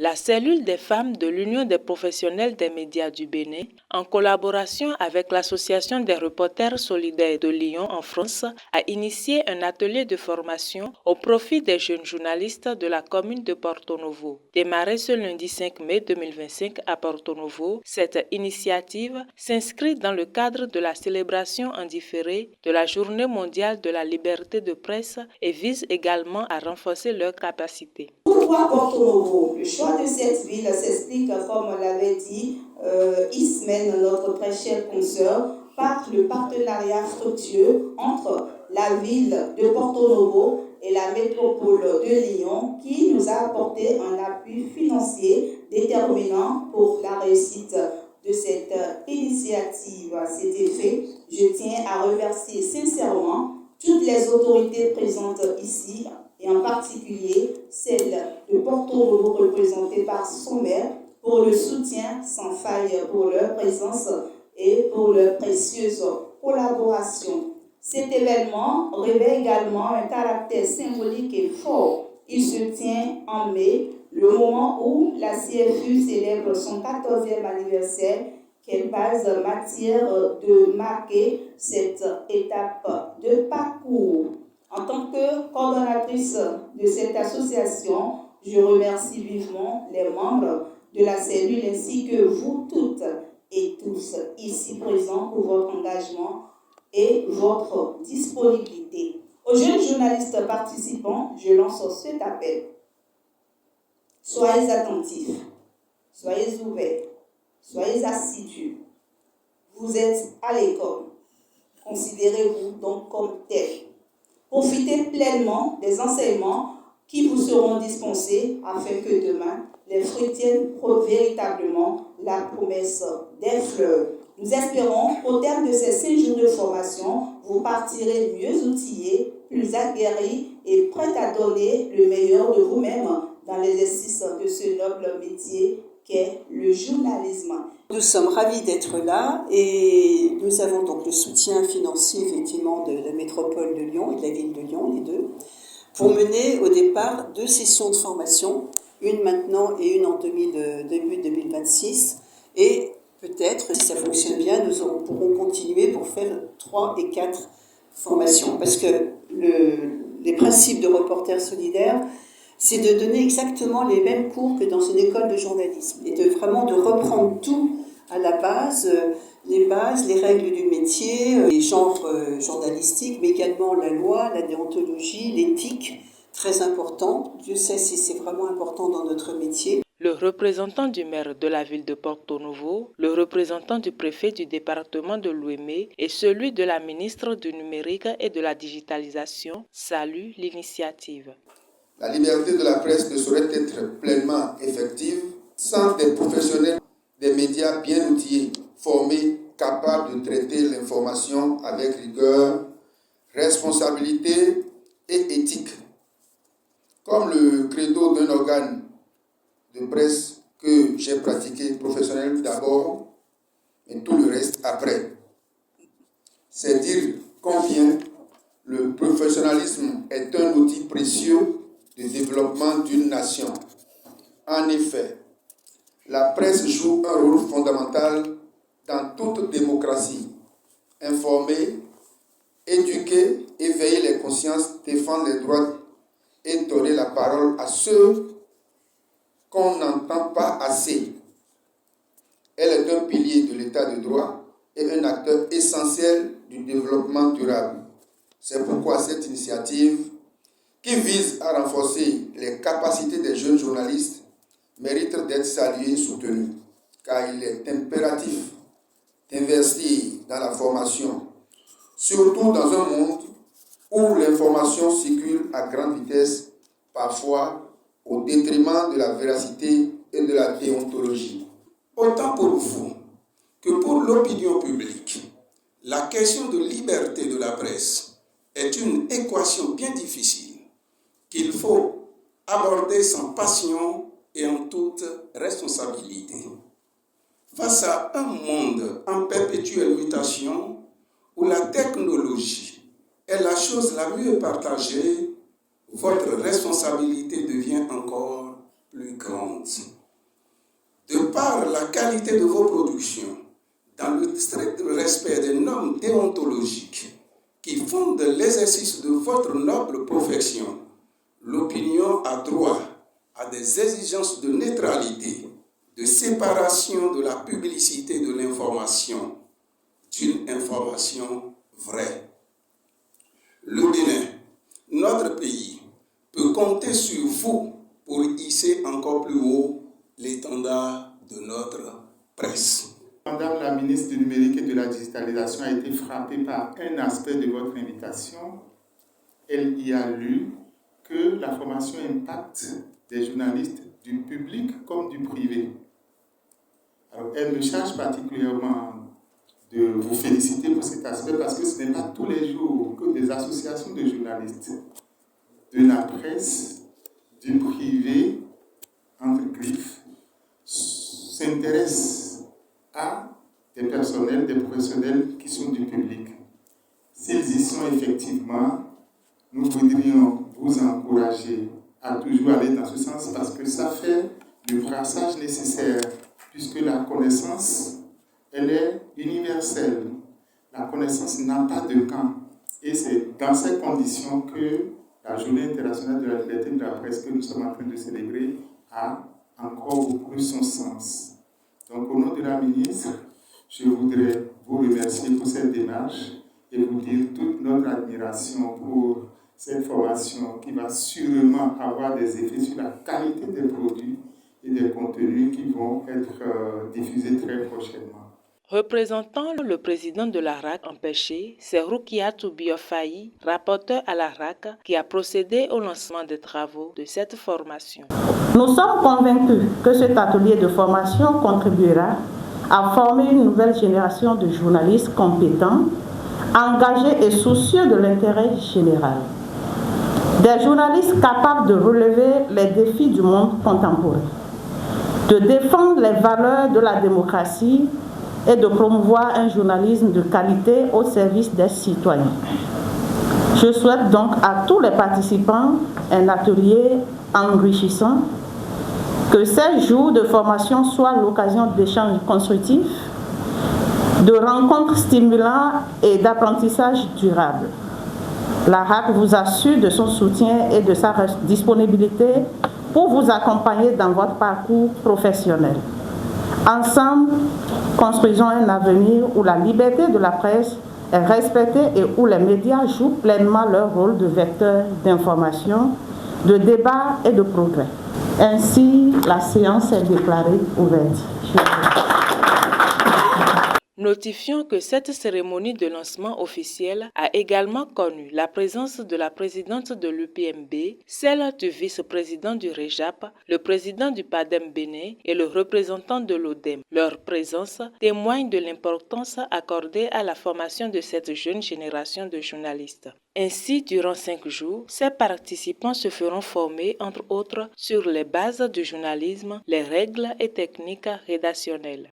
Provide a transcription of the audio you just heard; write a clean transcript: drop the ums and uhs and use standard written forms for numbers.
La cellule des femmes de l'Union des professionnels des médias du Bénin, en collaboration avec l'Association des reporters solidaires de Lyon en France, a initié un atelier de formation au profit des jeunes journalistes de la commune de Porto-Novo. Démarrée ce lundi 5 mai 2025 à Porto-Novo, cette initiative s'inscrit dans le cadre de la célébration en différé de la Journée mondiale de la liberté de presse et vise également à renforcer leurs capacités. Pourquoi Porto-Novo? Le choix de cette ville s'explique, comme on l'avait dit, Ismène, notre très chère consoeur, par le partenariat fructueux entre la ville de Porto-Novo et la métropole de Lyon qui nous a apporté un appui financier déterminant pour la réussite de cette initiative. À cet effet, je tiens à remercier sincèrement toutes les autorités présentes ici, et en particulier celle de Porto-Novo représentée par son maire, pour le soutien sans faille pour leur présence et pour leur précieuse collaboration. Cet événement revêt également un caractère symbolique et fort. Il se tient en mai, le moment où la CFU célèbre son 14e anniversaire, qu'elle passe matière de marquer cette étape de parcours. En tant que coordonnatrice de cette association, je remercie vivement les membres de la cellule ainsi que vous toutes et tous ici présents pour votre engagement et votre disponibilité. Aux jeunes journalistes participants, je lance cet appel. Soyez attentifs, soyez ouverts, soyez assidus. Vous êtes à l'école. Considérez-vous donc comme tel. Profitez pleinement des enseignements qui vous seront dispensés afin que demain, les fruits tiennent véritablement la promesse des fleurs. Nous espérons qu'au terme de ces 5 jours de formation, vous partirez mieux outillés, plus aguerris et prêts à donner le meilleur de vous-même dans l'exercice de ce noble métier qu'est le journalisme. Nous sommes ravis d'être là et nous avons donc le soutien financier effectivement de la métropole de Lyon et de la ville de Lyon, les deux, pour mener au départ 2 sessions de formation, une maintenant et une en début 2026. Et peut-être, si ça fonctionne bien, nous pourrons continuer pour faire 3 et 4 formations. Parce que les principes de Reporters solidaires, c'est de donner exactement les mêmes cours que dans une école de journalisme et de reprendre tout à la base, les règles du métier, les genres journalistiques, mais également la loi, la déontologie, l'éthique, très important. Dieu sait si c'est vraiment important dans notre métier. Le représentant du maire de la ville de Porto-Novo, le représentant du préfet du département de l'Ouémé et celui de la ministre du numérique et de la digitalisation saluent l'initiative. La liberté de la presse ne saurait être pleinement effective sans des professionnels des médias bien outillés, formés, capables de traiter l'information avec rigueur, responsabilité et éthique. Comme le credo d'un organe de presse que j'ai pratiqué professionnel d'abord et tout le reste après. C'est dire combien le professionnalisme est un outil précieux de développement d'une nation. En effet, la presse joue un rôle fondamental dans toute démocratie. Informer, éduquer, éveiller les consciences, défendre les droits et donner la parole à ceux qu'on n'entend pas assez. Elle est un pilier de l'état de droit et un acteur essentiel du développement durable. C'est pourquoi cette initiative, qui vise à renforcer les capacités des jeunes journalistes, mérite d'être saluée et soutenue, car il est impératif d'investir dans la formation, surtout dans un monde où l'information circule à grande vitesse, parfois au détriment de la véracité et de la déontologie. Autant pour vous que pour l'opinion publique, la question de liberté de la presse est une équation bien difficile qu'il faut aborder sans passion et en toute responsabilité. Face à un monde en perpétuelle mutation, où la technologie est la chose la mieux partagée, votre responsabilité devient encore plus grande. de par la qualité de vos productions, dans le strict respect des normes déontologiques qui fondent l'exercice de votre noble profession, l'opinion a droit à des exigences de neutralité, de séparation de la publicité de l'information d'une information vraie. Le Bénin, notre pays, peut compter sur vous pour hisser encore plus haut l'étendard de notre presse. Madame la ministre du Numérique et de la Digitalisation a été frappée par un aspect de votre invitation. Elle y a lu que la formation impacte des journalistes du public comme du privé. Alors, elle me charge particulièrement de vous féliciter pour cet aspect parce que ce n'est pas tous les jours que des associations de journalistes de la presse, du privé, entre griffes, s'intéressent à des personnels, des professionnels qui sont du public. S'ils y sont effectivement, nous voudrions vous encourager à toujours aller dans ce sens parce que ça fait le brassage nécessaire puisque la connaissance, elle est universelle. La connaissance n'a pas de camp. Et c'est dans ces conditions que la Journée internationale de la liberté de la presse que nous sommes en train de célébrer a encore plus son sens. Donc, au nom de la ministre, je voudrais vous remercier pour cette démarche et vous dire toute notre admiration pour cette formation qui va sûrement avoir des effets sur la qualité des produits et des contenus qui vont être diffusés très prochainement. Représentant le président de la RAC empêché, c'est Roukiatou Biofayi, rapporteur à la RAC, qui a procédé au lancement des travaux de cette formation. Nous sommes convaincus que cet atelier de formation contribuera à former une nouvelle génération de journalistes compétents, engagés et soucieux de l'intérêt général. Des journalistes capables de relever les défis du monde contemporain, de défendre les valeurs de la démocratie et de promouvoir un journalisme de qualité au service des citoyens. Je souhaite donc à tous les participants un atelier enrichissant, que ces jours de formation soient l'occasion d'échanges constructifs, de rencontres stimulantes et d'apprentissage durable. La RAC vous assure de son soutien et de sa disponibilité pour vous accompagner dans votre parcours professionnel. Ensemble, construisons un avenir où la liberté de la presse est respectée et où les médias jouent pleinement leur rôle de vecteur d'information, de débat et de progrès. Ainsi, la séance est déclarée ouverte. Notifions que cette cérémonie de lancement officiel a également connu la présence de la présidente de l'UPMB, celle du vice-président du REJAP, le président du PADEM Bénin et le représentant de l'ODEM. Leur présence témoigne de l'importance accordée à la formation de cette jeune génération de journalistes. Ainsi, durant 5 jours, ces participants se feront former, entre autres, sur les bases du journalisme, les règles et techniques rédactionnelles.